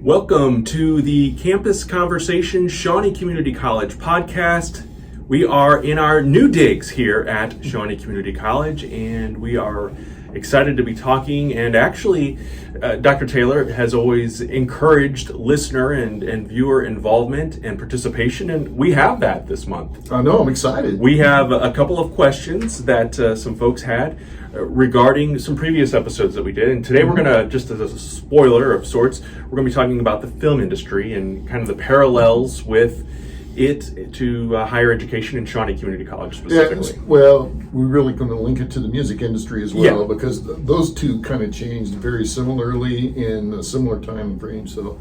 Welcome to the Campus Conversation Shawnee Community College podcast. We are in our new digs here at Shawnee Community College, and we are excited to be talking. And actually, Dr. Taylor has always encouraged listener and viewer involvement and participation, and we have that this month. I know, I'm excited. We have a couple of questions that some folks had regarding some previous episodes that we did. And today we're going to, just as a spoiler of sorts, we're going to be talking about the film industry and kind of the parallels with it to higher education in Shawnee Community College specifically. Yeah, well, we're really going to link it to the music industry as well, because those two kind of changed very similarly in a similar time frame. So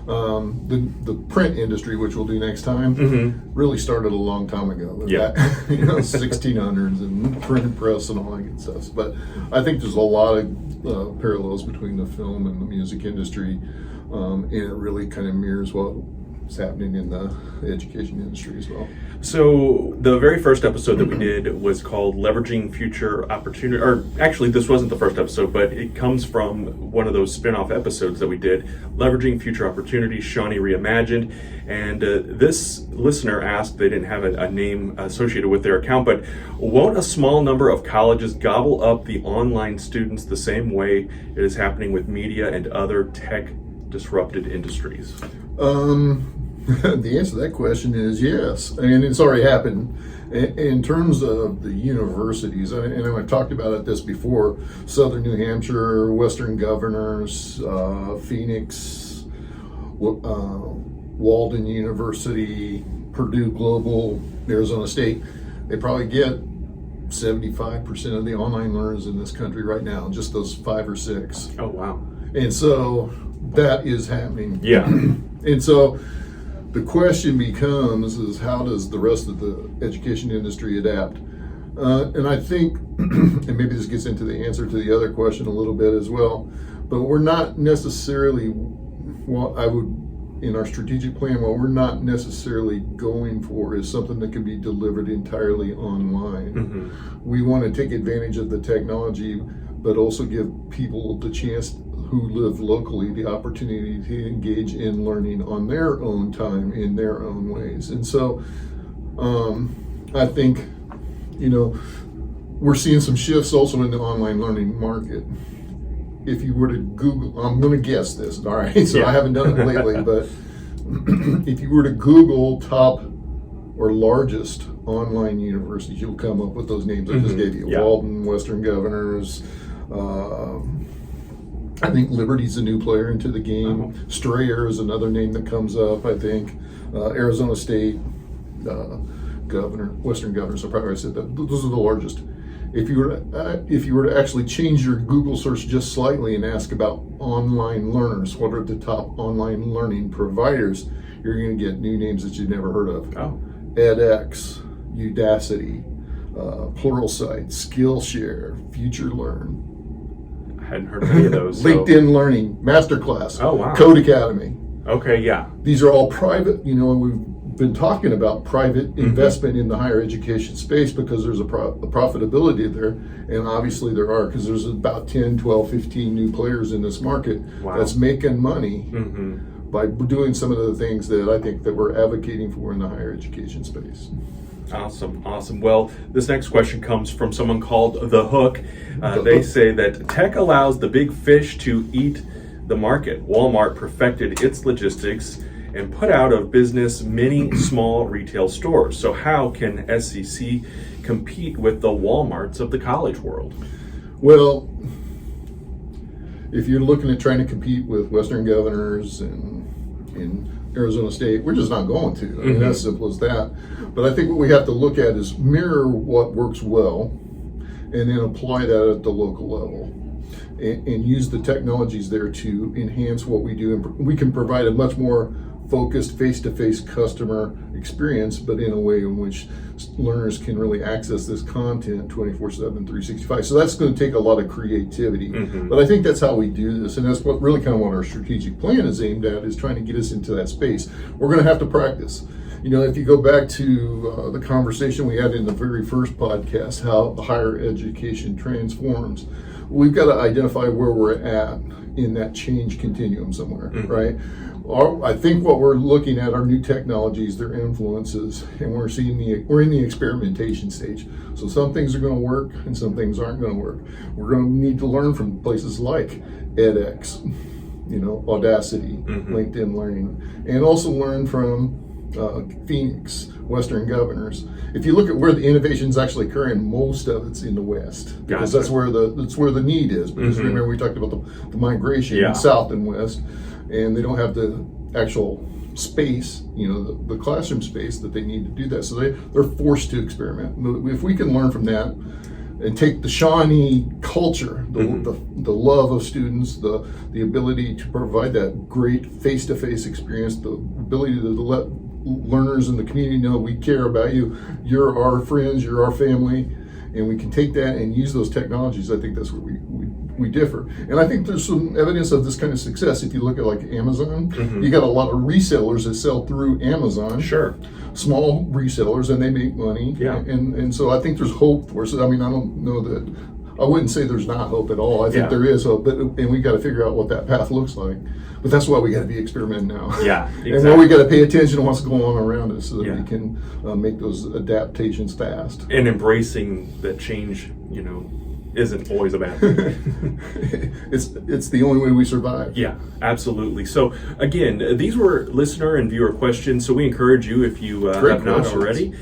the print industry, which we'll do next time, really started a long time ago. That, 1600s and printing press and all that good stuff. But I think there's a lot of parallels between the film and the music industry, and it really kind of mirrors what's happening in the education industry as well. So the very first episode that we did was called Leveraging Future Opportunity, or actually this wasn't the first episode, but it comes from one of those spin-off episodes that we did, Leveraging Future Opportunities, Shawnee Reimagined. And this listener asked, they didn't have a name associated with their account, but won't a small number of colleges gobble up the online students the same way it is happening with media and other tech disrupted industries? The answer to that question is yes, and it's already happened. In terms of the universities, and I've talked about this before, Southern New Hampshire, Western Governors, Phoenix, Walden University, Purdue Global, Arizona State, they probably get 75% of the online learners in this country right now, just those 5 or 6. Oh, wow. And so that is happening. Yeah. And so the question becomes is how does the rest of the education industry adapt? And I think, and maybe this gets into the answer to the other question a little bit as well, but we're not necessarily, in our strategic plan, what we're not necessarily going for is something that can be delivered entirely online. We want to take advantage of the technology, but also give people the chance who live locally the opportunity to engage in learning on their own time in their own ways. And so I think, we're seeing some shifts also in the online learning market. If you were to Google, I'm going to guess this, all right, so I haven't done it lately, but if you were to Google top or largest online universities, you'll come up with those names I just gave you. Walden, Western Governors, I think Liberty's a new player into the game. Strayer is another name that comes up, I think. Arizona State, Western Governors, I probably said that. Those are the largest. If you were to actually change your Google search just slightly and ask about online learners, what are the top online learning providers, you're going to get new names that you've never heard of. edX, Udacity, Pluralsight, Skillshare, FutureLearn. Hadn't heard of any of those. LinkedIn Learning, Masterclass, Code Academy. Okay, yeah. These are all private, we've been talking about private investment in the higher education space because there's a profitability there, and obviously there are, because there's about 10, 12, 15 new players in this market that's making money by doing some of the things that I think that we're advocating for in the higher education space. Awesome. Well, this next question comes from someone called The Hook. They say that tech allows the big fish to eat the market. Walmart perfected its logistics and put out of business many small retail stores. So how can SCC compete with the Walmarts of the college world? Well, if you're looking at trying to compete with Western Governors and Arizona State, we're just not going to. I mean, as simple as that. But I think what we have to look at is mirror what works well and then apply that at the local level and use the technologies there to enhance what we do. And we can provide a much more focused face-to-face customer experience, but in a way in which learners can really access this content 24/7, 365. So that's going to take a lot of creativity. But I think that's how we do this, and that's what really kind of what our strategic plan is aimed at, is trying to get us into that space. We're going to have to practice. If you go back to the conversation we had in the very first podcast, how higher education transforms, we've got to identify where we're at in that change continuum somewhere, right? I think what we're looking at are new technologies, their influences, and we're in the experimentation stage. So some things are going to work and some things aren't going to work. We're going to need to learn from places like edX, Audacity, LinkedIn Learning, and also learn from Phoenix, Western Governors. If you look at where the innovation is actually occurring, most of it's in the West, because that's where the need is. Because remember, we talked about the migration South and West, and they don't have the actual space, the classroom space that they need to do that. So they're forced to experiment. If we can learn from that and take the Shawnee culture, the love of students, the ability to provide that great face-to-face experience, the ability to let learners in the community know we care about you, you're our friends, you're our family, and we can take that and use those technologies. I think that's where we differ. And I think there's some evidence of this kind of success. If you look at like Amazon, you got a lot of resellers that sell through Amazon. Sure. Small resellers, and they make money. Yeah. And so I think there's hope for us. I mean, I don't know that, I wouldn't say there's not hope at all. I think there is hope, and we got to figure out what that path looks like. But that's why we got to be experimenting now. Yeah, exactly. And why we got to pay attention to what's going on around us so that we can make those adaptations fast. And embracing that change, isn't always a bad thing. It's the only way we survive. Yeah, absolutely. So again, these were listener and viewer questions. So we encourage you, if you have not already,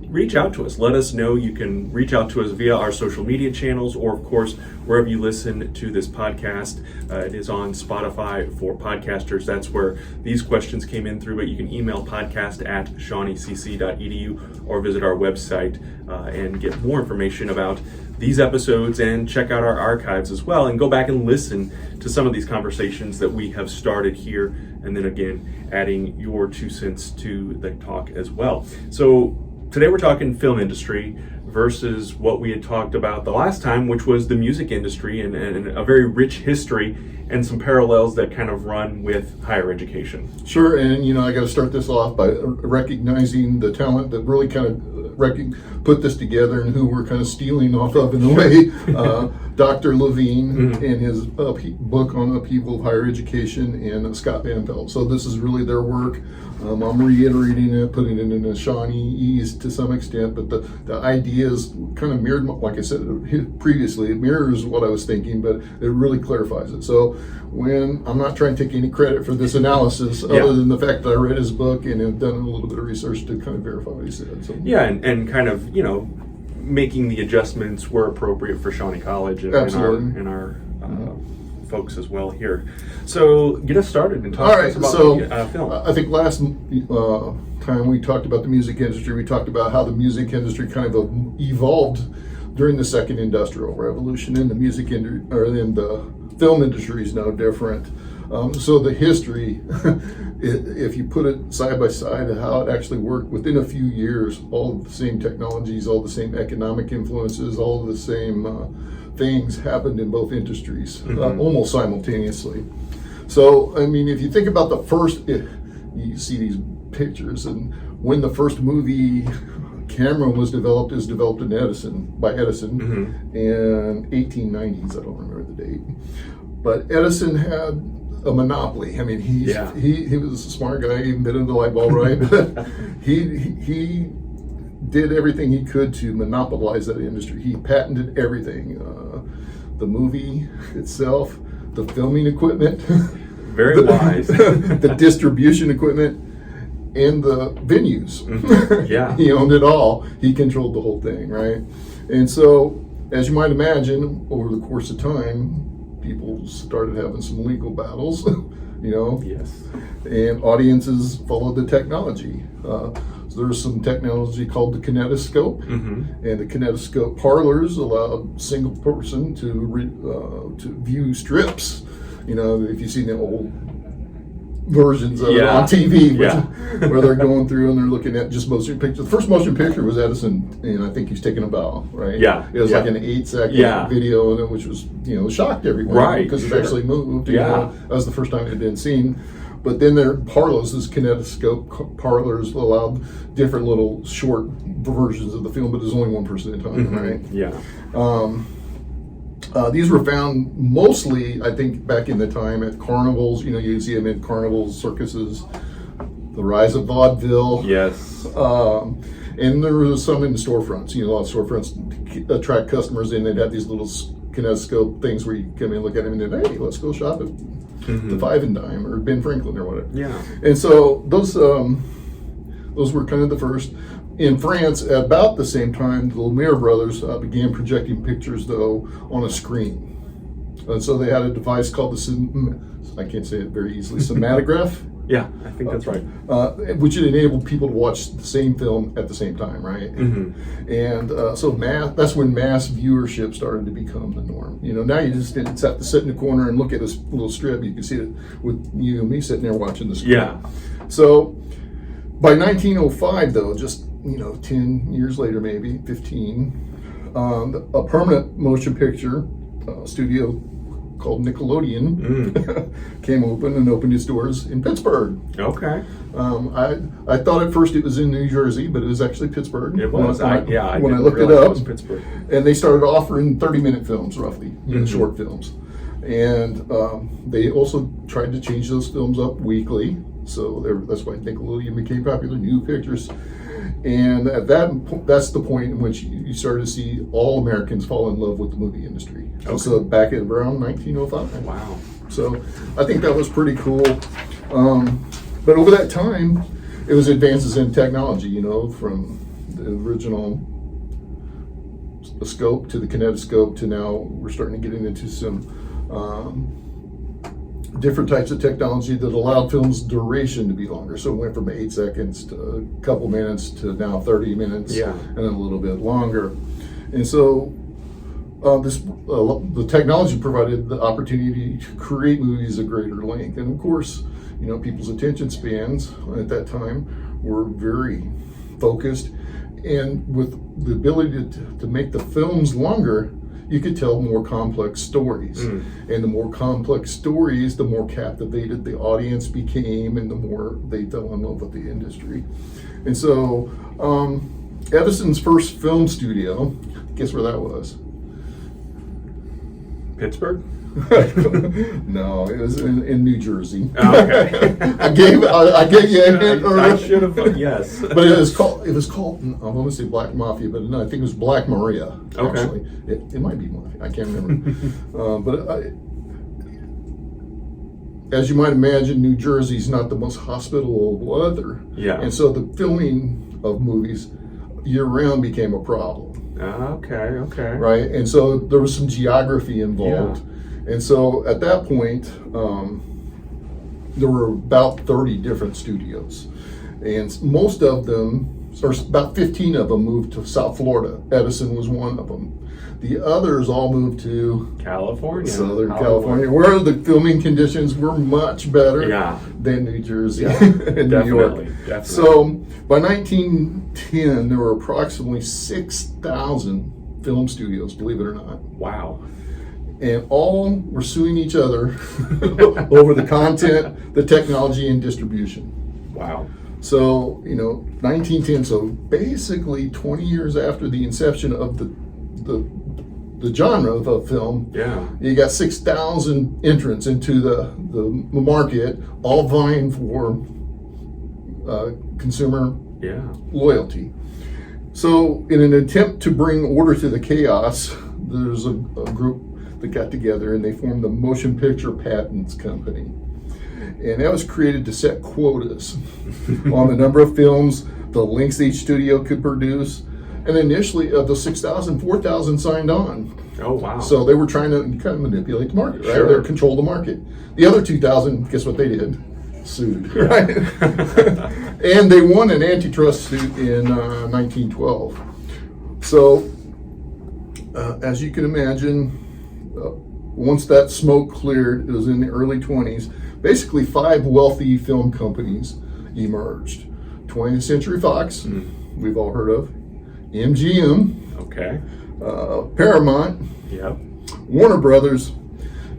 reach out to us. Let us know. You can reach out to us via our social media channels, or of course, wherever you listen to this podcast. It is on Spotify for podcasters. That's where these questions came in through, but you can email podcast@shawneecc.edu or visit our website and get more information about these episodes, and check out our archives as well, and go back and listen to some of these conversations that we have started here, and then again, adding your 2 cents to the talk as well. So today we're talking film industry versus what we had talked about the last time, which was the music industry, and a very rich history and some parallels that kind of run with higher education. Sure, and I got to start this off by recognizing the talent that really kind of put this together and who we're kind of stealing off of in a way. Dr. Levine and his book on upheaval of higher education, and Scott Van Pelt. So this is really their work. I'm reiterating it, putting it in a Shawneeese to some extent, but the ideas kind of mirrored, like I said previously, it mirrors what I was thinking, but it really clarifies it. So when I'm not trying to take any credit for this analysis, other than the fact that I read his book and have done a little bit of research to kind of verify what he said. So and kind of making the adjustments where appropriate for Shawnee College and our folks as well here. So get us started and talk to us about the film. I think last time we talked about the music industry, we talked about how the music industry kind of evolved during the second industrial revolution, and the music and the film industry is no different. So the history, if you put it side by side, how it actually worked within a few years, all the same technologies, all the same economic influences, all of the same things happened in both industries almost simultaneously. So, I mean, if you think about the first, you see these pictures, and when the first movie camera was developed, is developed in by Edison in 1890s. I don't remember the date, but Edison had a monopoly. I mean, he was a smart guy. He invented the light bulb, right? he did everything he could to monopolize that industry. He patented everything, the movie itself, the filming equipment, very wise, the distribution equipment, and the venues. He owned it all. He controlled the whole thing, right? And so, as you might imagine, over the course of time, people started having some legal battles, Yes. and audiences followed the technology. So there's some technology called the kinetoscope, and the kinetoscope parlors allowed single person to view strips. If you've seen the old versions of it on TV, where they're going through and they're looking at just motion pictures. The first motion picture was Edison, and I think he's taking a bow, right? Yeah. It was like an 8-second video, and which was, shocked everyone, right? Because it actually moved. That was the first time it had been seen. But then their parlors, this kinetoscope parlors, allowed different little short versions of the film, but there's only one person at a time, right? These were found mostly, I think, back in the time at carnivals. You see them at carnivals, circuses, the rise of vaudeville. Yes. And there was some in the storefronts. A lot of storefronts attract customers, and they'd have these little kinetoscope things where you come in, look at them, and then, hey, let's go shop at the Five and Dime or Ben Franklin or whatever. Yeah. And so those were kind of the first. In France, at about the same time, the Lumiere brothers began projecting pictures, though, on a screen. And so they had a device called I can't say it very easily, cinematograph. Yeah, I think that's right. Which enabled people to watch the same film at the same time, right? Mm-hmm. And so that's when mass viewership started to become the norm. Now you just have to sit in the corner and look at this little strip. You can see it with you and me sitting there watching the screen. Yeah. So by 1905, though, just 10 years later, maybe 15, a permanent motion picture studio called Nickelodeon came open and opened its doors in Pittsburgh. Okay. I thought at first it was in New Jersey, but it was actually Pittsburgh. It was. When I looked it realize up, it was Pittsburgh. and they started offering 30-minute films, roughly, short films. And they also tried to change those films up weekly. So that's why Nickelodeon became popular, new pictures. And at that's the point in which you started to see all Americans fall in love with the movie industry. Okay. So back at around 1905. Wow. So I think that was pretty cool. But over that time, it was advances in technology, from the original scope to the kinetoscope to now we're starting to get into some different types of technology that allowed film's duration to be longer. So it went from 8 seconds to a couple minutes to now 30 minutes, and then a little bit longer. And so the technology provided the opportunity to create movies of greater length. And of course, people's attention spans at that time were very focused. And with the ability to make the films longer, you could tell more complex stories. And the more complex stories, the more captivated the audience became and the more they fell in love with the industry. And so Edison's first film studio, guess where that was? Pittsburgh? No, it was in New Jersey. Oh, okay. I gave you a hint. I should have, yes. But it was called, I want to say Black Mafia, but no, I think it was Black Maria, actually. Okay. It might be Mafia, I can't remember. As you might imagine, New Jersey's not the most hospitable weather. Yeah. And so the filming of movies year-round became a problem. Okay. Right? And so there was some geography involved. And so at that point, there were about 30 different studios. And most of them, or about 15 of them, moved to South Florida. Edison was one of them. The others all moved to California. Southern California, where the filming conditions were much better than New Jersey and New York. Definitely. So by 1910, there were approximately 6,000 film studios, believe it or not. Wow. And all were suing each other over the content, the technology, and distribution. Wow. So, 1910, so basically 20 years after the inception of the genre of film, you got 6,000 entrants into the market, all vying for consumer loyalty. So, in an attempt to bring order to the chaos, there's a group that got together and they formed the Motion Picture Patents Company. And that was created to set quotas on the number of films, the lengths each studio could produce. And initially, of the 6,000, 4,000 signed on. Oh, wow. So they were trying to kind of manipulate the market, right? Sure. They control the market. The other 2,000, guess what they did? Sued, right? And they won an antitrust suit in 1912. So, as you can imagine, once that smoke cleared, it was in the early 20s, basically 5 wealthy film companies emerged. 20th Century Fox, we've all heard of, MGM, Paramount, Warner Brothers,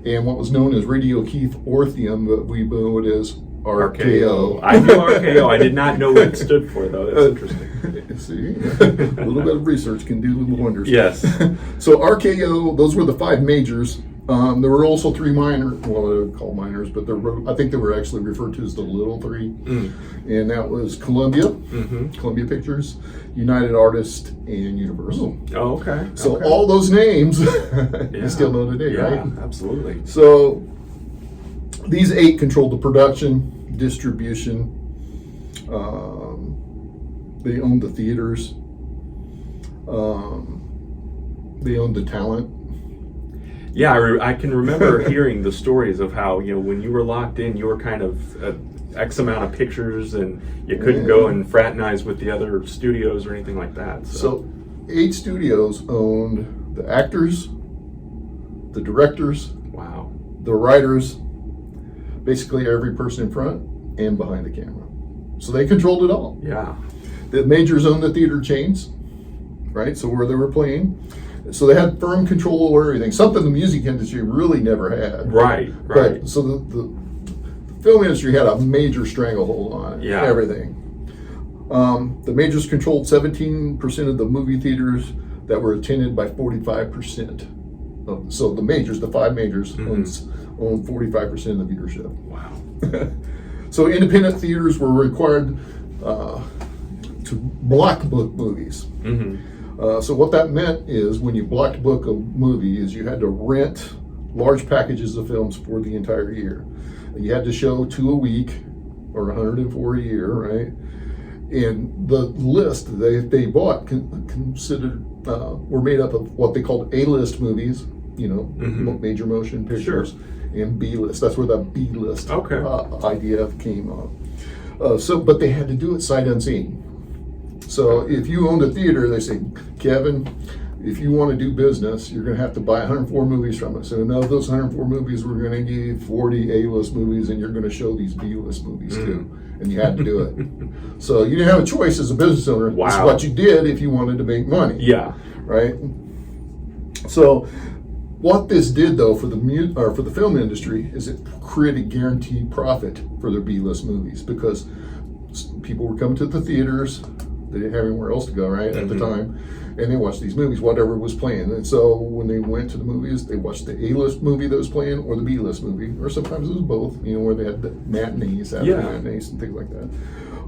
and what was known as Radio Keith Orpheum, but we know it as RKO. I knew RKO. I did not know what it stood for, though. That's interesting. See, a little bit of research can do little wonders. Yes. So RKO, those were the 5 majors. There were also 3 minor, well, they were called minors, but I think they were actually referred to as the Little 3. And that was Columbia, Columbia Pictures, United Artists, and Universal. Oh, okay. So all those names you still know today, right? Yeah, absolutely. So these 8 controlled the production, distribution. They owned the theaters. They owned the talent. Yeah, I can remember hearing the stories of how, when you were locked in, you were kind of X amount of pictures and you couldn't go and fraternize with the other studios or anything like that. So 8 studios owned the actors, the directors, wow, the writers, basically every person in front and behind the camera. So they controlled it all. Yeah. The majors owned the theater chains, right? So where they were playing. So they had firm control over everything, something the music industry really never had. Right. But, so the film industry had a major stranglehold on everything. The majors controlled 17% of the movie theaters that were attended by 45%. So the majors, the 5 majors, owned 45% of the viewership. Wow. So independent theaters were required to block book movies. So what that meant is when you blocked book a movie is you had to rent large packages of films for the entire year. You had to show 2 a week or 104 a year, right? And the list they bought considered were made up of what they called A-list movies, major motion pictures, and B-list. That's where the B-list idea came up. But they had to do it sight unseen. So if you owned a theater, they say, Kevin, if you want to do business, you're going to have to buy 104 movies from us. And of those 104 movies, we're going to give you 40 A-list movies, and you're going to show these B-list movies too. And you had to do it. So you didn't have a choice as a business owner. Wow. It's what you did if you wanted to make money. Yeah. Right? So what this did, though, for the film industry is it created guaranteed profit for their B-list movies because people were coming to the theaters. They didn't have anywhere else to go, right, at the time. And they watched these movies, whatever was playing. And so when they went to the movies, they watched the A-list movie that was playing or the B-list movie. Or sometimes it was both, where they had the matinees, Saturday matinees and things like that.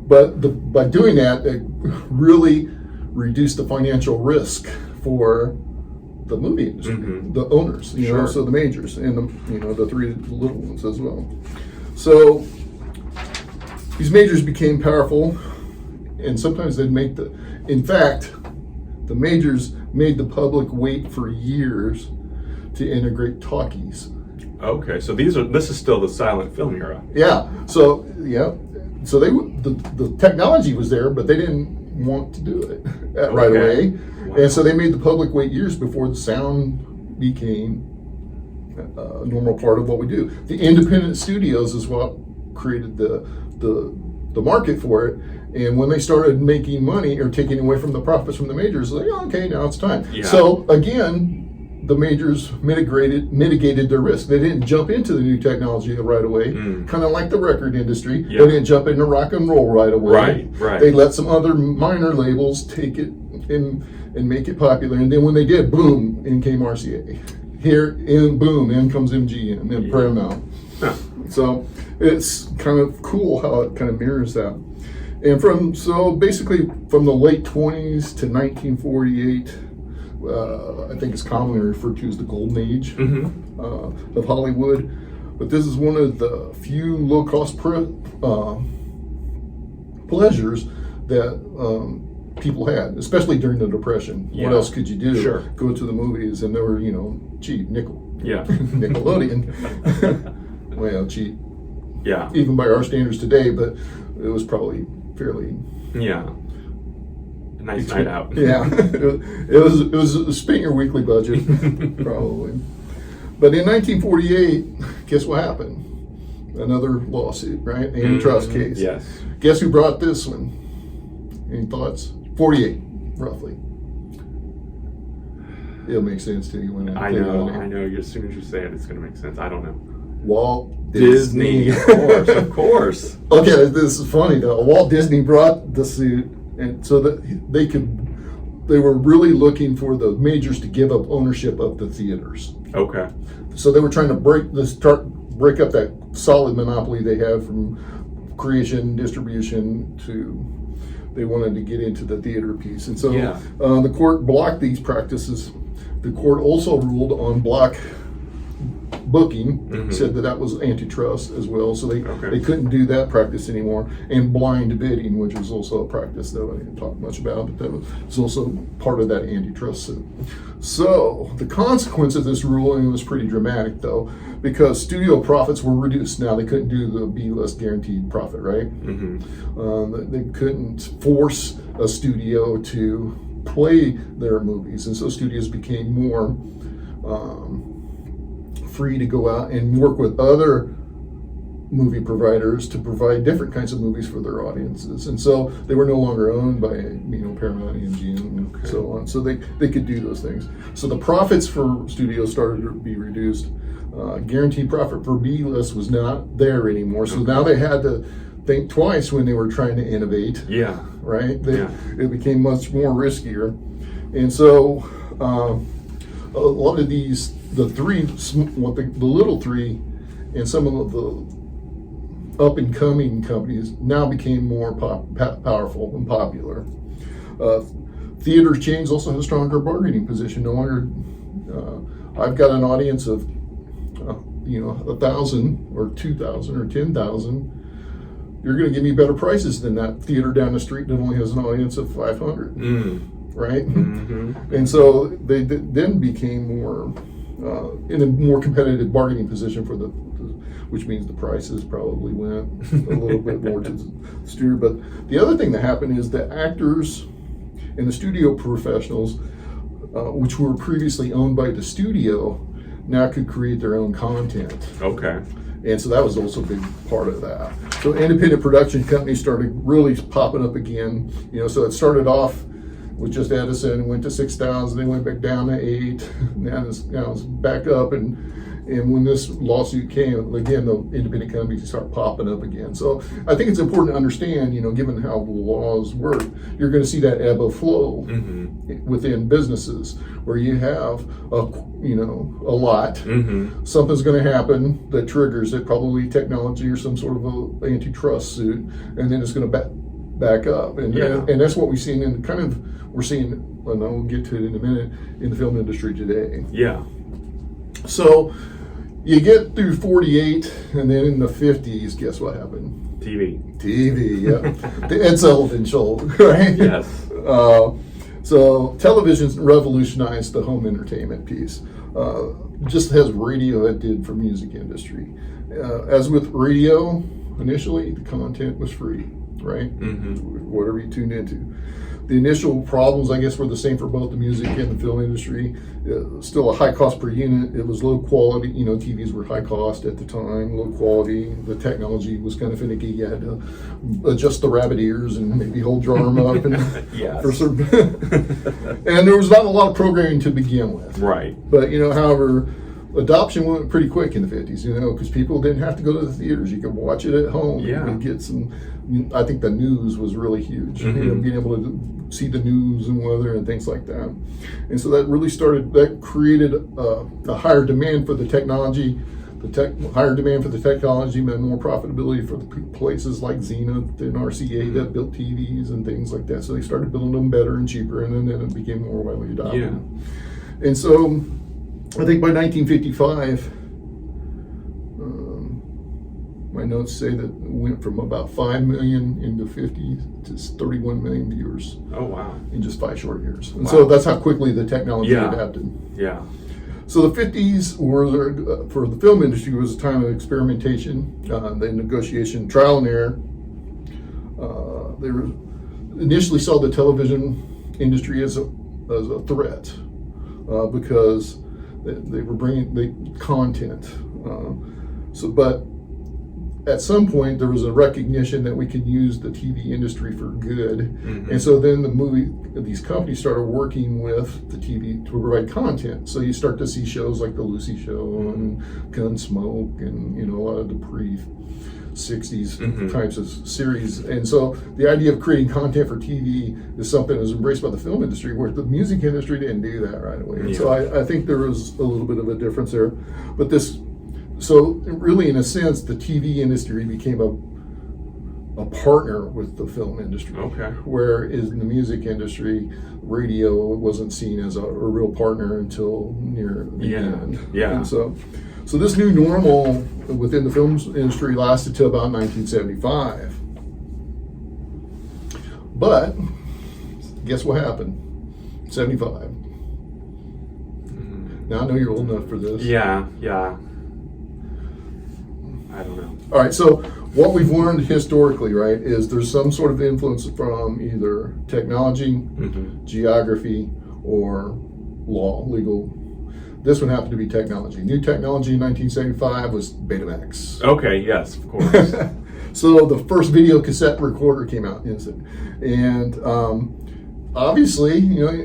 But by doing that, it really reduced the financial risk for the movie industry, the owners, so the majors and the 3 little ones as well. So these majors became powerful. And sometimes they'd make in fact, the majors made the public wait for years to integrate talkies. Okay, so this is still the silent film era. Yeah. So the technology was there, but they didn't want to do it right away. Wow. And so they made the public wait years before the sound became a normal part of what we do. The independent studios is what created the market for it. And when they started making money or taking away from the profits from the majors, like, okay, now it's time. Yeah. So again, the majors mitigated their risk. They didn't jump into the new technology right away, kind of like the record industry. They didn't jump into rock and roll right away. Right. They let some other minor labels take it and make it popular. And then when they did, boom, in came RCA. Boom, in comes MGM and Paramount. Huh. So it's kind of cool how it kind of mirrors that. And basically from the late 20s to 1948, I think it's commonly referred to as the golden age of Hollywood. But this is one of the few low-cost pleasures that people had, especially during the Depression. Yeah. What else could you do? Sure. Go to the movies, and they were, cheap, nickel. Yeah. Nickelodeon. Well, cheap. Yeah. Even by our standards today, but it was probably fairly. Yeah. A nice night out. Yeah. It was spent your weekly budget, probably. But in 1948, guess what happened? Another lawsuit, right? Antitrust case. Yes. Guess who brought this one? Any thoughts? 48, roughly. It'll make sense to you when I know. As soon as you say it, it's going to make sense. I don't know. Walt Disney. Of course, of course. Okay, this is funny though. Walt Disney brought the suit, and so that they were really looking for the majors to give up ownership of the theaters. Okay. So they were trying to break up that solid monopoly they had from creation, distribution to. They wanted to get into the theater piece, and so the court blocked these practices. The court also ruled on block booking, said that was antitrust as well, so they couldn't do that practice anymore. And blind bidding, which was also a practice that I didn't talk much about, but that was also part of that antitrust suit. So the consequence of this ruling was pretty dramatic, though, because studio profits were reduced. Now they couldn't do the B-list guaranteed profit, right? They couldn't force a studio to play their movies, and so studios became more free to go out and work with other movie providers to provide different kinds of movies for their audiences, and so they were no longer owned by Paramount, AMG, and so on. So they could do those things. So the profits for studios started to be reduced. Guaranteed profit for B-list was not there anymore. So now they had to think twice when they were trying to innovate. Yeah. Right. It became much more riskier, and so a lot of these. The little three, and some of the up-and-coming companies now became more powerful and popular. Theater chains also have a stronger bargaining position. No longer, I've got an audience of, 1,000 or 2,000 or 10,000. You're going to give me better prices than that theater down the street that only has an audience of 500. Right? And so they then became more. In a more competitive bargaining position which means the prices probably went a little bit more to the studio. But the other thing that happened is the actors and the studio professionals, which were previously owned by the studio, now could create their own content. Okay. And so that was also a big part of that. So independent production companies started really popping up again. So it started off with just Edison, went to 6,000, they went back down to 8, now it's back up, and when this lawsuit came, again, the independent companies start popping up again. So I think it's important to understand, given how the laws work, you're going to see that ebb of flow within businesses where you have a lot. Something's going to happen that triggers it, probably technology or some sort of a antitrust suit, and then it's going to back up, and that's what we've seen we're seeing, and I'll get to it in a minute, in the film industry today. Yeah. So you get through 48, and then in the 50s, guess what happened? TV, yeah. The Ed Sullivan Show, right? Yes. So television revolutionized the home entertainment piece, just as radio did for music industry. As with radio, initially, the content was free. Right? Whatever you tuned into. The initial problems, I guess, were the same for both the music and the film industry. Still a high cost per unit. It was low quality. TVs were high cost at the time, low quality. The technology was kind of finicky. You had to adjust the rabbit ears and maybe hold your arm up. And for certain and there was not a lot of programming to begin with. Right. But, however, adoption went pretty quick in the 50s, because people didn't have to go to the theaters. You could watch it at home. Yeah. And get some, I think the news was really huge. Being able to see the news and weather and things like that. And so that created a higher demand for the technology. Higher demand for the technology meant more profitability for the places like Zenith and RCA that built TVs and things like that. So they started building them better and cheaper, and then it became more widely adopted. Yeah. And so I think by 1955, my notes say that it went from about 5 million in the 50s to 31 million viewers. Oh, wow. In just 5 short years. And so that's how quickly the technology adapted. Yeah. So the 50s were, for the film industry, was a time of experimentation, the negotiation, trial and error. They initially saw the television industry as a threat because they were bringing the content. But at some point there was a recognition that we could use the TV industry for good, and so then these companies started working with the TV to provide content. So you start to see shows like the Lucy Show and Gunsmoke, and a lot of the pre-60s types of series. And so the idea of creating content for TV is something that was embraced by the film industry, where the music industry didn't do that right away. And so I think there was a little bit of a difference there, but so really, in a sense, the TV industry became a partner with the film industry. Okay. Whereas in the music industry, radio wasn't seen as a real partner until near the end. Yeah. And so this new normal within the film industry lasted till about 1975. But guess what happened? 75. Now I know you're old enough for this. Yeah. I don't know. All right, so what we've learned historically, right, is there's some sort of influence from either technology, geography, or legal. This one happened to be technology. New technology in 1975 was Betamax. Okay, yes, of course. So the first video cassette recorder came out, and obviously,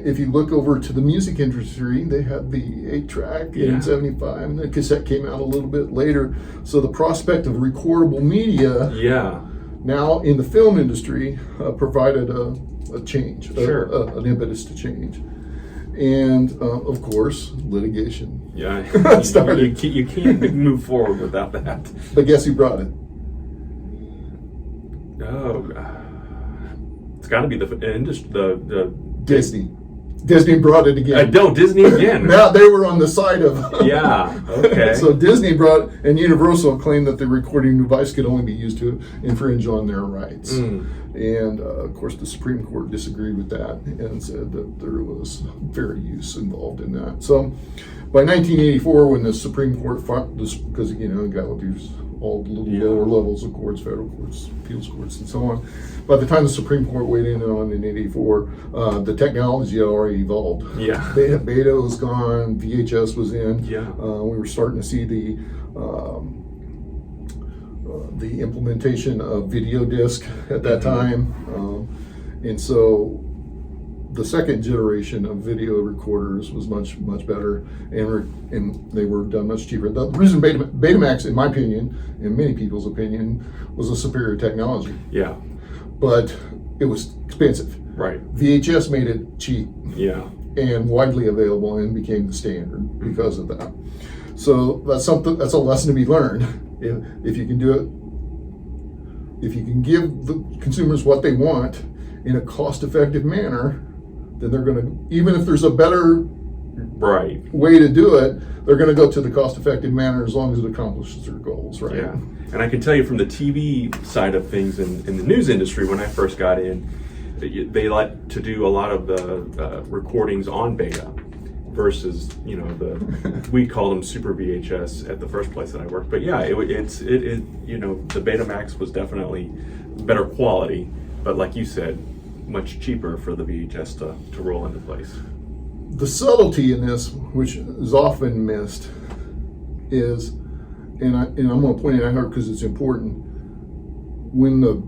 if you look over to the music industry, they had the 8-track in 75, and the cassette came out a little bit later. So the prospect of recordable media now in the film industry provided a change, an impetus to change. And of course, litigation. Yeah, started. You can't move forward without that. But guess who brought it? Oh, it's got to be the industry, the Disney. Disney brought it again. Disney again. Now they were on the side of. Okay. So Disney brought, and Universal claimed that the recording device could only be used to infringe on their rights. And of course, the Supreme Court disagreed with that and said that there was fair use involved in that. So by 1984, when the Supreme Court, because you got all these all the lower levels of courts, federal courts, appeals courts, and so on. By the time the Supreme Court weighed in on in '84, the technology had already evolved. Beta was gone, VHS was in. We were starting to see the implementation of video disc at that time, and so the second generation of video recorders was much better, and they were done much cheaper. The reason Betamax, in my opinion, in many people's opinion, was a superior technology. But it was expensive. Right. VHS made it cheap. And widely available, and became the standard because of that. So that's a lesson to be learned. If you can do it, if you can give the consumers what they want in a cost-effective manner, then they're going to, even if there's a better way to do it, they're going to go to the cost-effective manner as long as it accomplishes their goals, right? And I can tell you from the TV side of things in the news industry, when I first got in, they like to do a lot of the recordings on beta versus, we call them super VHS at the first place that I worked. But yeah, the Betamax was definitely better quality, but like you said, much cheaper for the VHS to roll into place. The subtlety in this, which is often missed, is, and I'm going to point it out because it's important, when the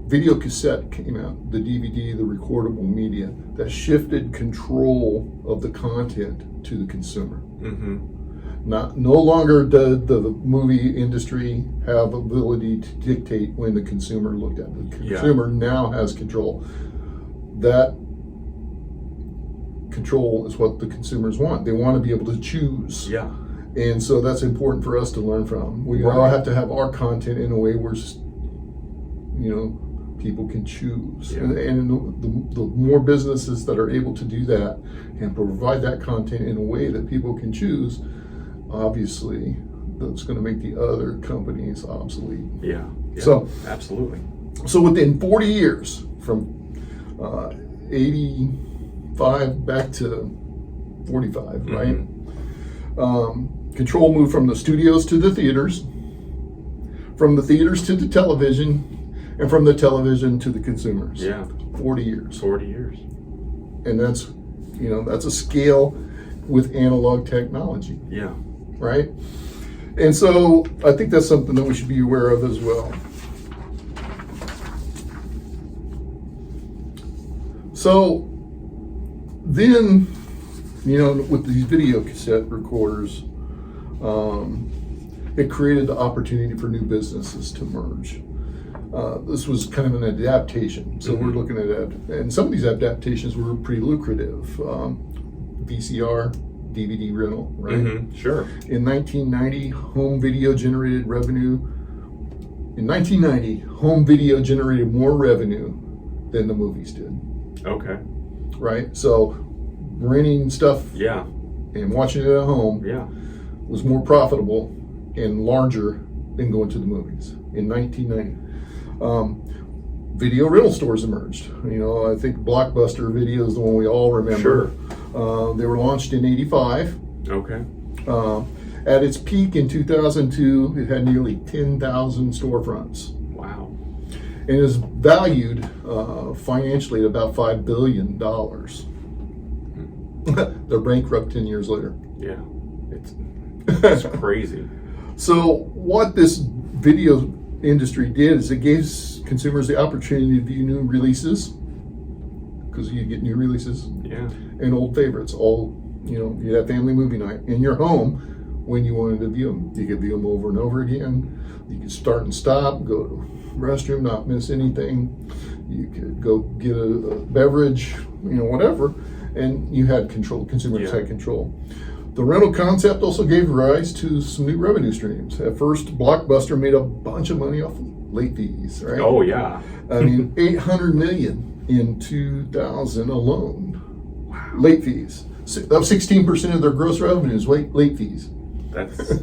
video cassette came out, the DVD, the recordable media, that shifted control of the content to the consumer. No longer did the movie industry have ability to dictate when the consumer looked at it. The consumer now has control. That control is what the consumers want. They want to be able to choose. And so that's important for us to learn from. We all have to have our content in a way where, people can choose. And the more businesses that are able to do that and provide that content in a way that people can choose, obviously that's going to make the other companies obsolete. So absolutely. So within 40 years, from 85 back to 45, right? Control moved from the studios to the theaters, from the theaters to the television, and from the television to the consumers. 40 years. 40 years. And that's a scale with analog technology. Yeah. Right? And so I think that's something that we should be aware of as well. So then, with these video cassette recorders, it created the opportunity for new businesses to merge. This was kind of an adaptation. So we're looking at it, and some of these adaptations were pretty lucrative. VCR, DVD rental, right? Sure. In 1990, home video generated more revenue than the movies did. Okay. Right? So renting stuff Yeah. and watching it at home Yeah. was more profitable and larger than going to the movies in 1990. Video rental stores emerged. I think Blockbuster Video is the one we all remember. Sure. They were launched in 85. Okay. At its peak in 2002, it had nearly 10,000 storefronts. Wow. And is valued financially at about $5 billion. They're bankrupt 10 years later. Yeah. It's crazy. So what this video industry did is it gave consumers the opportunity to view new releases, because you get new releases, Yeah. and old favorites. You had family movie night in your home when you wanted to view them. You could view them over and over again. You could start and stop, go to the restroom, not miss anything. You could go get a beverage, whatever, and you had control. Consumers had control. The rental concept also gave rise to some new revenue streams. At first, Blockbuster made a bunch of money off late fees, right? Oh, yeah. I mean, $800 million in 2000 alone. Wow. Late fees. 16% of their gross revenues, late fees. That's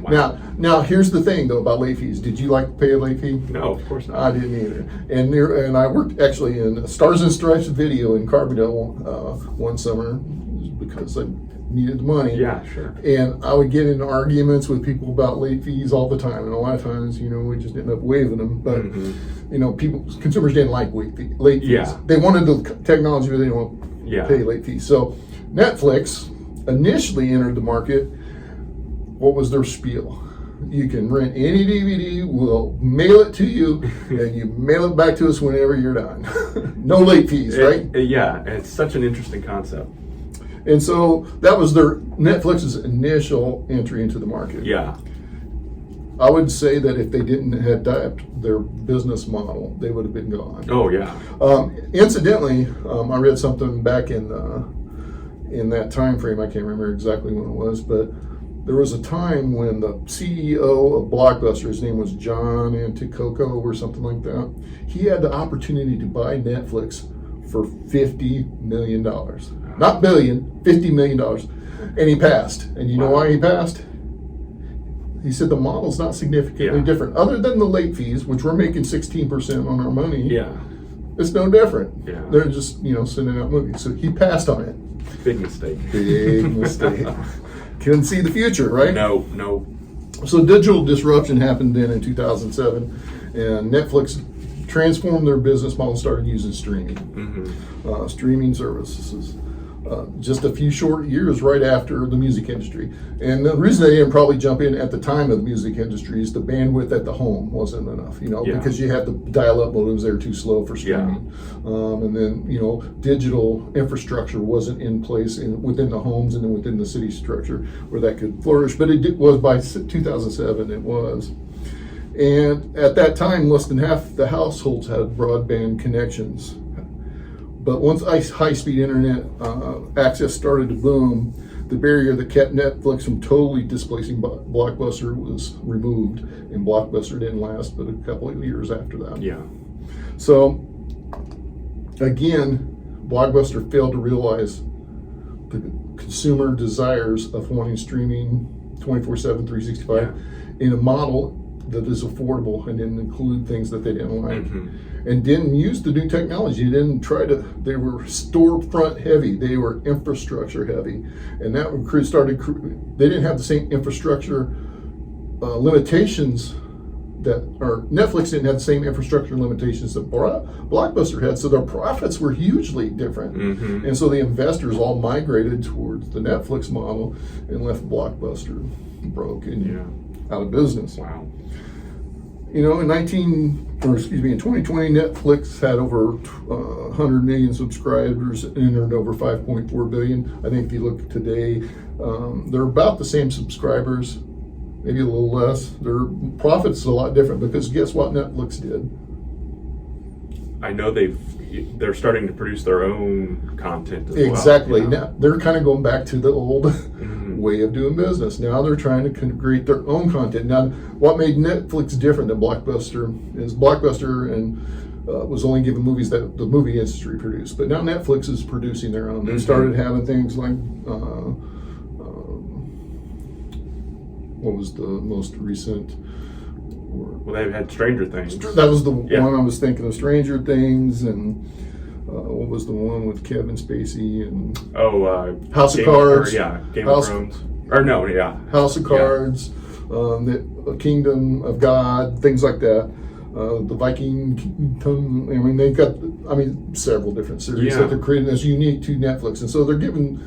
wow. Now here's the thing though about late fees. Did you like to pay a late fee? No, of course not. I didn't either. And I worked actually in Stars and Stripes video in Carbondale one summer because I needed the money. Yeah, sure. And I would get in arguments with people about late fees all the time, and a lot of times, we just ended up waiving them. But consumers didn't like late fees. Yeah. They wanted the technology, but they didn't want to pay late fees. So Netflix initially entered the market. What was their spiel? You can rent any DVD, we'll mail it to you, and you mail it back to us whenever you're done. No late fees, right? Yeah, it's such an interesting concept. And so that was Netflix's initial entry into the market. Yeah. I would say that if they didn't adapt their business model, they would have been gone. Oh, yeah. Incidentally, I read something back in that time frame. I can't remember exactly when it was, but there was a time when the CEO of Blockbuster, his name was John Anticoco or something like that, he had the opportunity to buy Netflix for $50 million. Not billion, $50 million. And he passed. And you know why he passed? He said the model's not significantly different. Other than the late fees, which we're making 16% on our money, it's no different. Yeah. They're just, sending out movies. So he passed on it. Big mistake. Big mistake. Couldn't see the future, right? No. So digital disruption happened then in 2007, and Netflix transformed their business model, started using streaming, streaming services. Just a few short years right after the music industry. And the reason they didn't probably jump in at the time of the music industry is the bandwidth at the home wasn't enough, because you had the dial-up modems, they were too slow for streaming. And then, digital infrastructure wasn't in place within the homes and then within the city structure where that could flourish. But it was by 2007, it was. And at that time, less than half the households had broadband connections. But once high-speed internet access started to boom, the barrier that kept Netflix from totally displacing Blockbuster was removed, and Blockbuster didn't last but a couple of years after that. Yeah. So, again, Blockbuster failed to realize the consumer desires of wanting streaming 24/7, 365 in a model that is affordable and didn't include things that they didn't like. And didn't use the new technology. They were storefront heavy. They were infrastructure heavy. And that they didn't have the same infrastructure limitations Netflix didn't have the same infrastructure limitations that Blockbuster had, so their profits were hugely different. Mm-hmm. And so the investors all migrated towards the Netflix model and left Blockbuster broke and out of business. Wow. You know, in 2020, Netflix had over 100 million subscribers and earned over 5.4 billion. I think if you look today, they're about the same subscribers, maybe a little less. Their profits are a lot different because guess what Netflix did? I know they're starting to produce their own content as Exactly. well. Now they're kind of going back to the old way of doing business. Now they're trying to create their own content. Now, what made Netflix different than Blockbuster is Blockbuster was only given movies that the movie industry produced, but now Netflix is producing their own. They started having things like what was the most recent? Well, they've had Stranger Things. That was the one I was thinking of. Stranger Things, and what was the one with Kevin Spacey and House of Cards? Game of Thrones. Or no, House of Cards, the Kingdom of God, things like that. The Viking Kingdom. I mean, they've got several different series that they're creating that's unique to Netflix, and so they're giving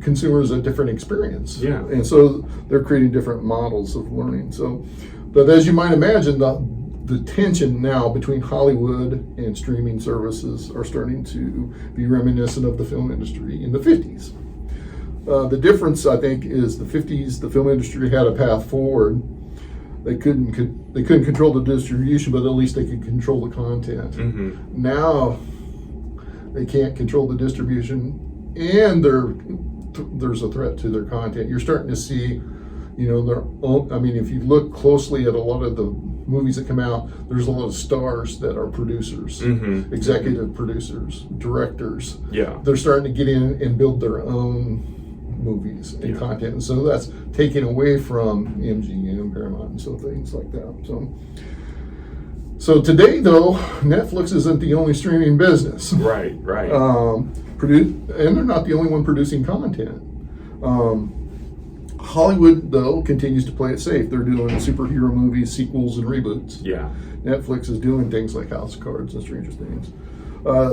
consumers a different experience. Yeah, and so they're creating different models of learning. So. But as you might imagine, the tension now between Hollywood and streaming services are starting to be reminiscent of the film industry in the 50s. The difference, I think, is the 50s, the film industry had a path forward. They couldn't control the distribution, but at least they could control the content. Mm-hmm. Now they can't control the distribution, and there's a threat to their content. You're starting to see. You know, if you look closely at a lot of the movies that come out, there's a lot of stars that are producers, executive producers, directors. Yeah. They're starting to get in and build their own movies and content. And so that's taken away from MGM, Paramount, and so things like that. So today, though, Netflix isn't the only streaming business. Right. And they're not the only one producing content. Hollywood, though, continues to play it safe. They're doing superhero movies, sequels, and reboots. Yeah. Netflix is doing things like House of Cards and Stranger Things.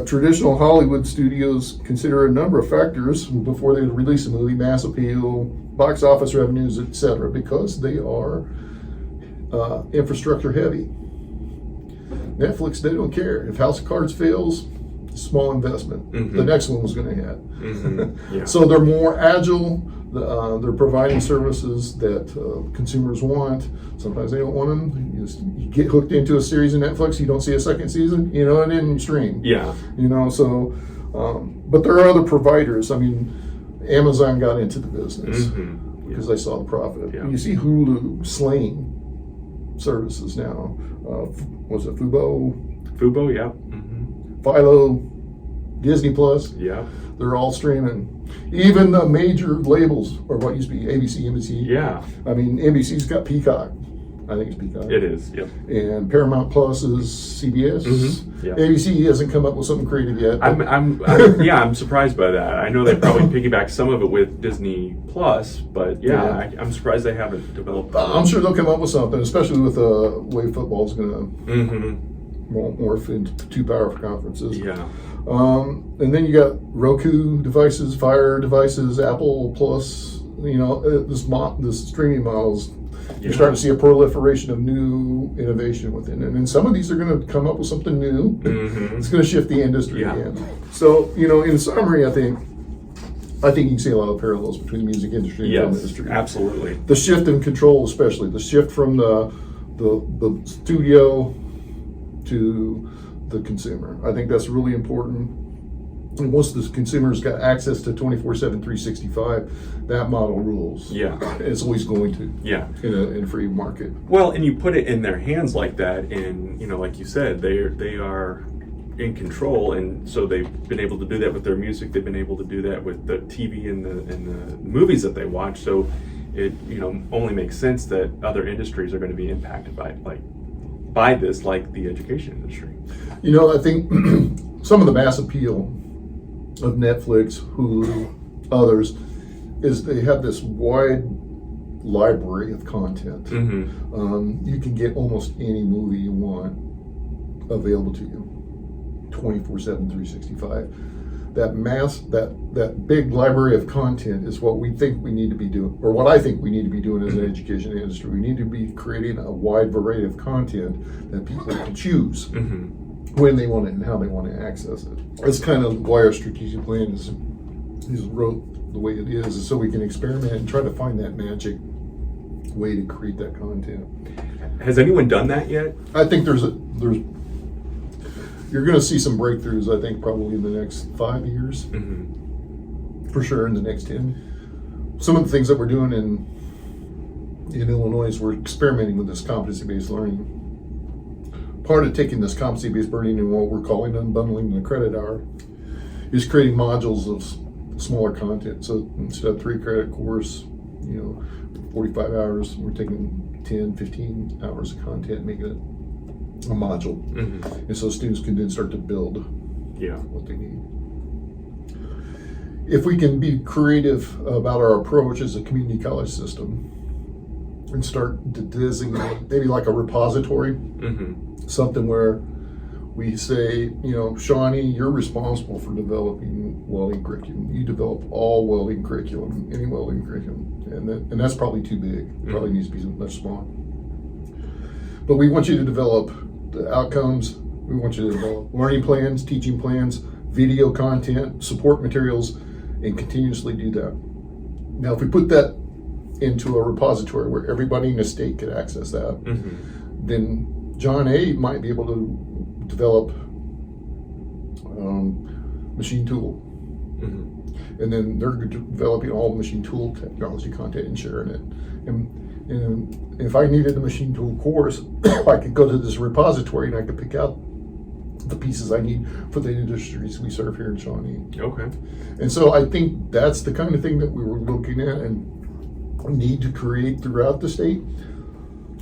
Traditional Hollywood studios consider a number of factors before they release a movie: mass appeal, box office revenues, etc., because they are infrastructure heavy. Netflix, they don't care. If House of Cards fails, small investment. The next one was going to hit. Yeah. So they're more agile. They're providing services that consumers want. Sometimes they don't want them. You get hooked into a series of Netflix, you don't see a second season, and then stream. Yeah. But there are other providers. I mean, Amazon got into the business because they saw the profit. Yeah. You see Hulu slaying services now. Was it Fubo? Fubo, yeah. Philo, Disney Plus. Yeah. They're all streaming. Even the major labels, or what used to be ABC, NBC. Yeah. I mean, NBC's got Peacock. I think it's Peacock. It is, yep. And Paramount Plus is CBS. Yep. ABC hasn't come up with something creative yet. I'm surprised by that. I know they probably piggyback some of it with Disney Plus, but I'm surprised they haven't developed. I'm sure they'll come up with something, especially with the way football's going to morph into two powerful conferences. Yeah. And then you got Roku devices, Fire devices, Apple Plus. This streaming models. You're starting to see a proliferation of new innovation within it, and some of these are going to come up with something new. It's going to shift the industry again. So, in summary, I think you can see a lot of parallels between the music industry and the film industry. Absolutely. The shift in control, especially the shift from the studio to the consumer. I think that's really important. And once the consumer's got access to 24/7, 365, that model rules. Yeah. It's always going to. Yeah. In a free market. Well, and you put it in their hands like that, and like you said, they are in control, and so they've been able to do that with their music. They've been able to do that with the TV and the movies that they watch. So it only makes sense that other industries are going to be impacted by this, like the education industry. I think some of the mass appeal of Netflix, Hulu, others, is they have this wide library of content. You can get almost any movie you want available to you 24/7, 365. That big library of content is what we think we need to be doing, or what I think we need to be doing as an education industry. We need to be creating a wide variety of content that people can choose when they want it and how they want to access it. That's kind of why our strategic plan is wrote the way it is so we can experiment and try to find that magic way to create that content. Has anyone done that yet? I think you're going to see some breakthroughs, I think, probably in the next 5 years. For sure, in the next 10. Some of the things that we're doing in Illinois is we're experimenting with this competency-based learning. Part of taking this competency-based learning and what we're calling unbundling the credit hour is creating modules of smaller content. So instead of 3-credit course, 45 hours, we're taking 10, 15 hours of content, making it a module. And so students can then start to build what they need. If we can be creative about our approach as a community college system and start to designate maybe like a repository, something where we say, Shawnee, you're responsible for developing welding curriculum. You develop all welding curriculum, any welding curriculum. And that's probably too big. It probably needs to be much smaller. But we want you to develop the outcomes. We want you to develop learning plans, teaching plans, video content, support materials, and continuously do that. Now, if we put that into a repository where everybody in the state could access that, then John A. might be able to develop machine tool. And then they're developing all machine tool technology content and sharing it. And if I needed a machine tool course, I could go to this repository and I could pick out the pieces I need for the industries we serve here in Shawnee. Okay. And so I think that's the kind of thing that we were looking at and need to create throughout the state.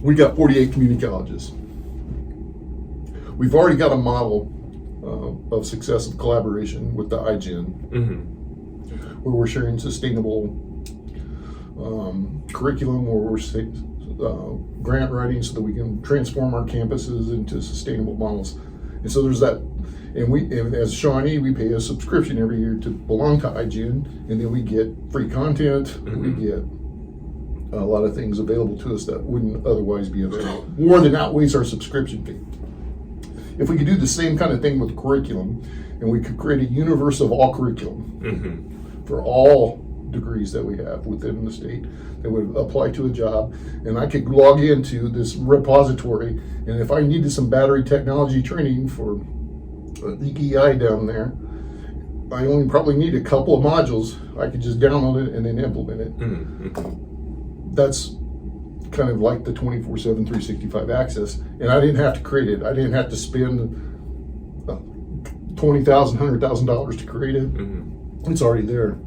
We got 48 community colleges. We've already got a model of successive collaboration with the iGen, where we're sharing sustainable curriculum, where we're grant writing so that we can transform our campuses into sustainable models. And so there's that. And as Shawnee, we pay a subscription every year to belong to iGen, and then we get free content. We get a lot of things available to us that wouldn't otherwise be available. More than outweighs our subscription fee. If we could do the same kind of thing with curriculum, and we could create a universe of all curriculum for all degrees that we have within the state that would apply to a job, and I could log into this repository, and if I needed some battery technology training for the EI down there, I only probably need a couple of modules. I could just download it and then implement it. That's kind of like the 24/7, 365 access, and I didn't have to create it. I didn't have to spend $20,000, $100,000 to create it. It's already there.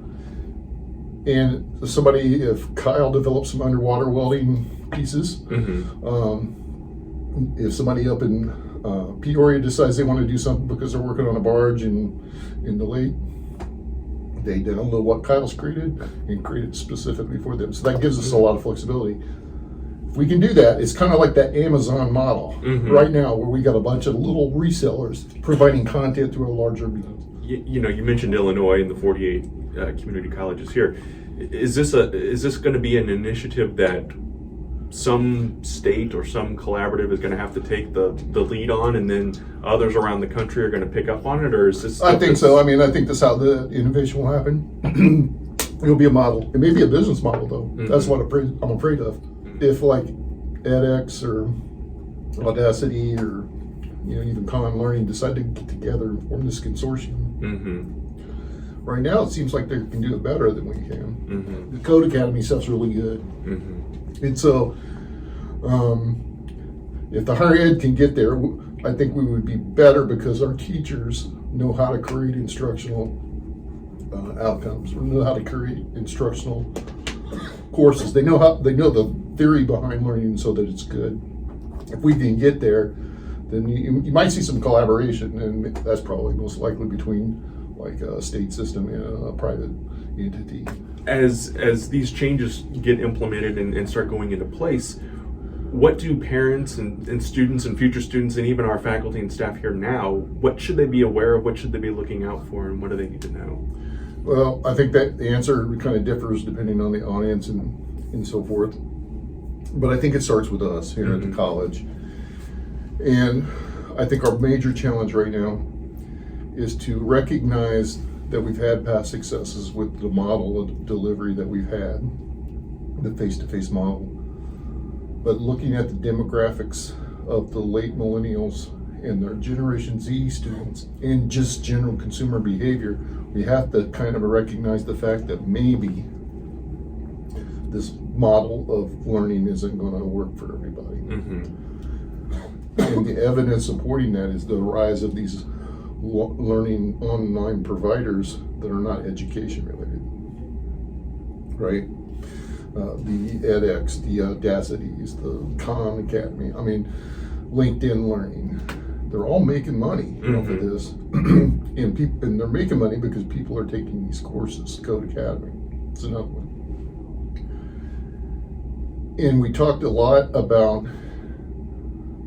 And if Kyle develops some underwater welding pieces, if somebody up in Peoria decides they want to do something because they're working on a barge in the lake, they download what Kyle's created and create it specifically for them. So that gives us a lot of flexibility. If we can do that, it's kind of like that Amazon model right now, where we got a bunch of little resellers providing content through a larger business. You mentioned Illinois and the 48 community colleges here. Is this going to be an initiative that some state or some collaborative is going to have to take the lead on, and then others around the country are going to pick up on it, or is this? I think so. I mean, I think that's how the innovation will happen. It'll be a model. It may be a business model, though. That's what I'm afraid of. If like edX or Audacity or even Common Learning decide to get together and form this consortium. Right now, it seems like they can do it better than we can. The Code Academy stuff's really good. And so, if the higher ed can get there, I think we would be better because our teachers know how to create instructional outcomes, or know how to create instructional courses. They know the theory behind learning so that it's good. If we can get there, then you might see some collaboration, and that's probably most likely between like a state system and a private entity. As these changes get implemented and start going into place, what do parents and students and future students and even our faculty and staff here now, what should they be aware of? What should they be looking out for, and what do they need to know? Well, I think that the answer kind of differs depending on the audience and so forth. But I think it starts with us here at the college. And I think our major challenge right now is to recognize that we've had past successes with the model of delivery that we've had, the face-to-face model. But looking at the demographics of the late millennials and their Generation Z students and just general consumer behavior, we have to kind of recognize the fact that maybe this model of learning isn't going to work for everybody. And the evidence supporting that is the rise of these learning online providers that are not education related, right? The edX, the Audacities, the Khan Academy, I mean, LinkedIn Learning, they're all making money for this. and they're making money because people are taking these courses. Code Academy, it's another one. And we talked a lot about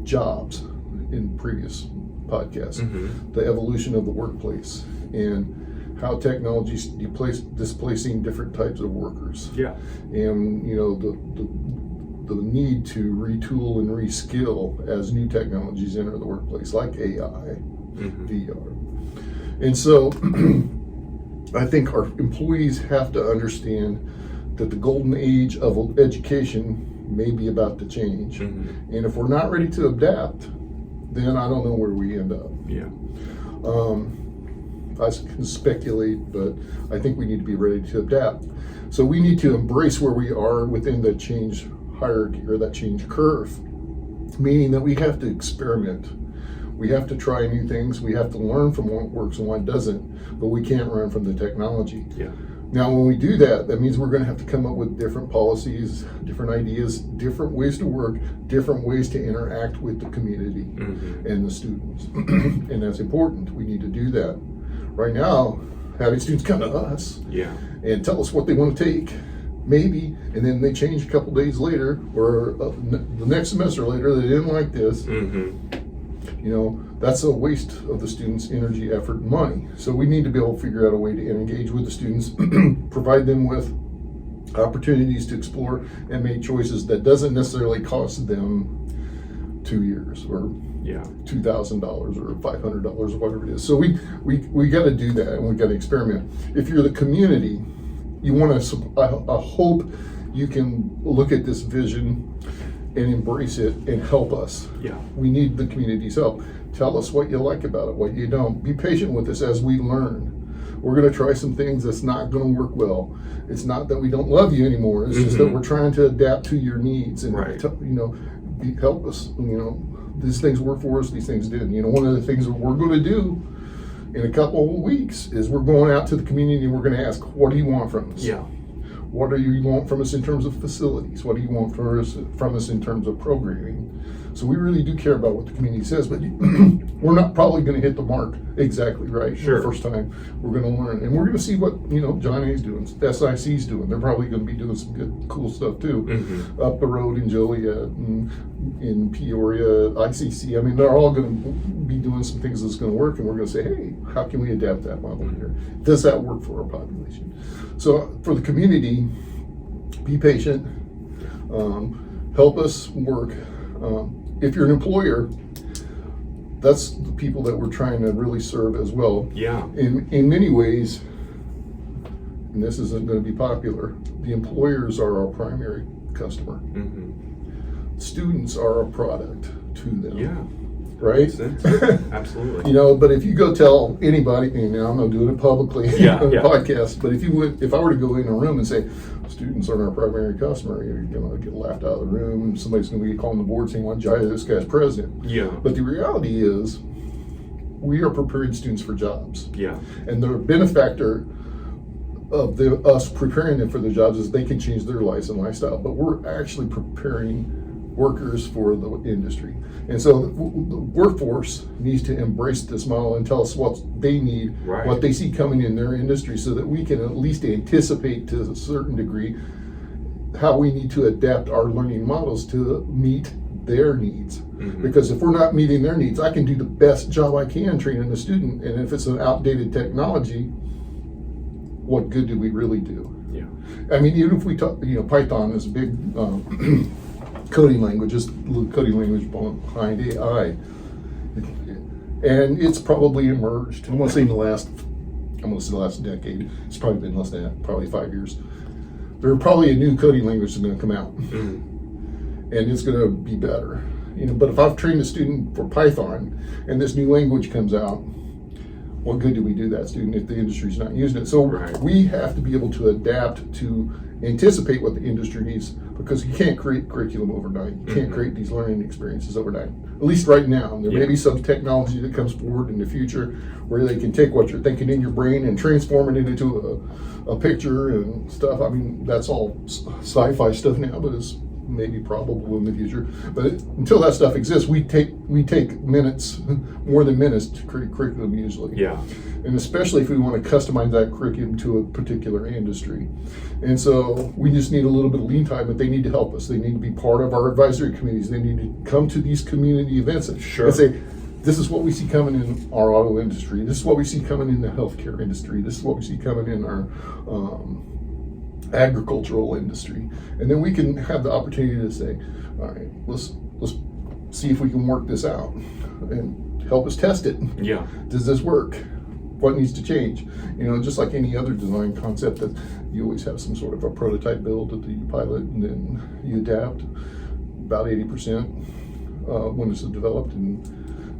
jobs in previous podcasts, the evolution of the workplace and how technology is displacing different types of workers. Yeah. And the need to retool and reskill as new technologies enter the workplace, like AI, VR. And so I think our employees have to understand that the golden age of education may be about to change. And if we're not ready to adapt, then I don't know where we end up. Yeah. I can speculate, but I think we need to be ready to adapt. So we need to embrace where we are within the change hierarchy or that change curve, meaning that we have to experiment. We have to try new things. We have to learn from what works and what doesn't, but we can't run from the technology. Yeah. Now, when we do that, that means we're going to have to come up with different policies, different ideas, different ways to work, different ways to interact with the community and the students. And that's important. We need to do that. Right now, having students come to us and tell us what they want to take, maybe, and then they change a couple days later, or the next semester later, they didn't like this. That's a waste of the students' energy, effort, and money. So we need to be able to figure out a way to engage with the students, provide them with opportunities to explore and make choices that doesn't necessarily cost them 2 years or $2,000 or $500 or whatever it is. So we got to do that, and we got to experiment. If you're the community, you want to. I hope you can look at this vision and embrace it and help us. Yeah. We need the community's help. Tell us what you like about it, what you don't. Be patient with us as we learn. We're going to try some things that's not going to work well. It's not that we don't love you anymore. It's just that we're trying to adapt to your needs and help us. These things work for us. These things didn't. One of the things that we're going to do in a couple of weeks is we're going out to the community and we're going to ask, what do you want from us? Yeah. What do you want from us in terms of facilities? What do you want from us in terms of programming? So we really do care about what the community says, but we're not probably going to hit the mark exactly right the first time. We're going to learn, and we're going to see what Johnny's doing, SIC's doing. They're probably going to be doing some good, cool stuff too. Up the road in Joliet, and in Peoria, ICC. I mean, they're all going to be doing some things that's going to work, and we're going to say, hey, how can we adapt that model here? Does that work for our population? So for the community, be patient, help us work. If you're an employer, that's the people that we're trying to really serve as well. Yeah. In many ways, and this isn't going to be popular, the employers are our primary customer. Students are a product to them. Yeah. Right? Makes sense. Absolutely. But if you go tell anybody, and I'm not doing it publicly on a podcast, but if I were to go in a room and say, students aren't our primary customer, you're going to get laughed out of the room, and somebody's going to be calling the board saying, why this guy's president? Yeah. But the reality is, we are preparing students for jobs. Yeah. And the benefactor of us preparing them for the jobs is they can change their lives and lifestyle, but we're actually preparing workers for the industry. And so the workforce needs to embrace this model and tell us what they need, Right. what they see coming in their industry, so that we can at least anticipate to a certain degree how we need to adapt our learning models to meet their needs. Mm-hmm. Because if we're not meeting their needs, I can do the best job I can training a student, and if it's an outdated technology, what good do we really do? Yeah. I mean, even if we talk, Python is a big coding language, just the coding language behind AI. And it's probably emerged, I'm going to say the last decade. It's probably been less than that, probably 5 years. There's probably a new coding language that's going to come out. Mm-hmm. And it's going to be better. But if I've trained a student for Python and this new language comes out, what good do we do that student if the industry's not using it? So Right. we have to be able to adapt to anticipate what the industry needs, because you can't create curriculum overnight. You can't create these learning experiences overnight. At least right now. There may be some technology that comes forward in the future where they can take what you're thinking in your brain and transform it into a picture and stuff. I mean, that's all sci-fi stuff now, but it's maybe probable in the future. But until that stuff exists, we take minutes, more than minutes, to create curriculum usually. Yeah. And especially if we want to customize that curriculum to a particular industry. And so we just need a little bit of lead time, but they need to help us. They need to be part of our advisory committees. They need to come to these community events and say, this is what we see coming in our auto industry. This is what we see coming in the healthcare industry. This is what we see coming in our agricultural industry. And then we can have the opportunity to say, all right, let's see if we can work this out and help us test it. Yeah. Does this work? What needs to change? Just like any other design concept, that you always have some sort of a prototype build that you pilot and then you adapt about 80% when it's developed, and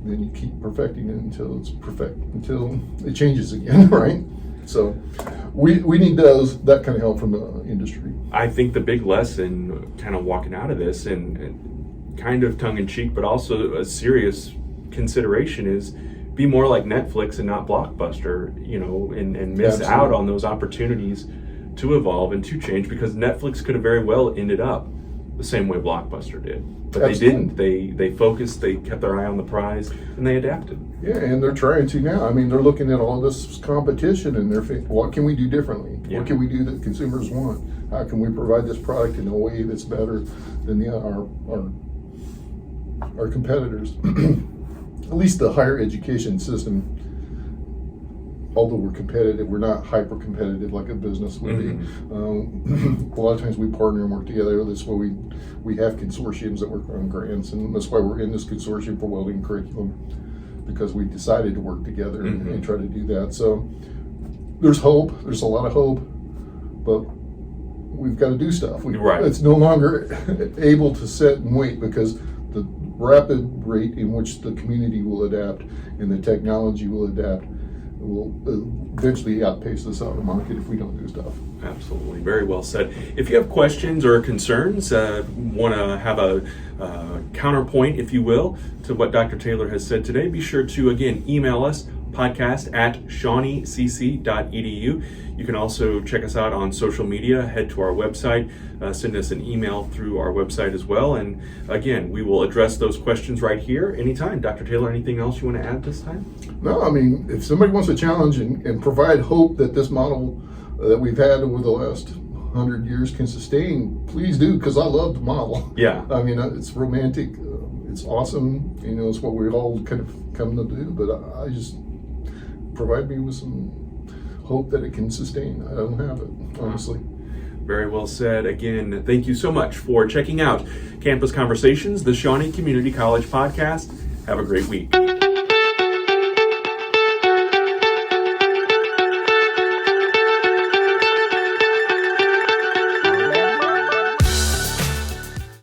then you keep perfecting it until it's perfect, until it changes again, right? So we need that kind of help from the industry. I think the big lesson kind of walking out of this, and kind of tongue-in-cheek, but also a serious consideration, is be more like Netflix and not Blockbuster, and miss Absolutely. out on those opportunities to evolve and to change, because Netflix could have very well ended up the same way Blockbuster did. But Absolutely. they didn't. They focused, they kept their eye on the prize, and they adapted. Yeah, and they're trying to now. I mean, they're looking at all this competition and they're thinking, what can we do differently? Yeah. What can we do that consumers want? How can we provide this product in a way that's better than our competitors? At least the higher education system, although we're competitive, we're not hyper competitive like a business would be. A lot of times we partner and work together. That's why we have consortiums that work on grants, and that's why we're in this consortium for welding curriculum, because we decided to work together and try to do that. So there's hope. There's a lot of hope, but we've got to do stuff. Right. It's no longer able to sit and wait, because the rapid rate in which the community will adapt and the technology will adapt will eventually outpace us out of the market if we don't do stuff. Absolutely. Very well said. If you have questions or concerns, want to have a counterpoint, if you will, to what Dr. Taylor has said today, be sure to, again, email us, podcast@shawneecc.edu. You can also check us out on social media, head to our website, send us an email through our website as well. And again, we will address those questions right here anytime. Dr. Taylor, anything else you want to add this time? No, I mean, if somebody wants to challenge and provide hope that this model that we've had over the last 100 years can sustain, please do, because I love the model. Yeah. I mean, it's romantic, it's awesome, it's what we all kind of come to do, but I just provide me with some hope that it can sustain. I don't have it, honestly. Very well said. Again, thank you so much for checking out Campus Conversations, the Shawnee Community College podcast. Have a great week.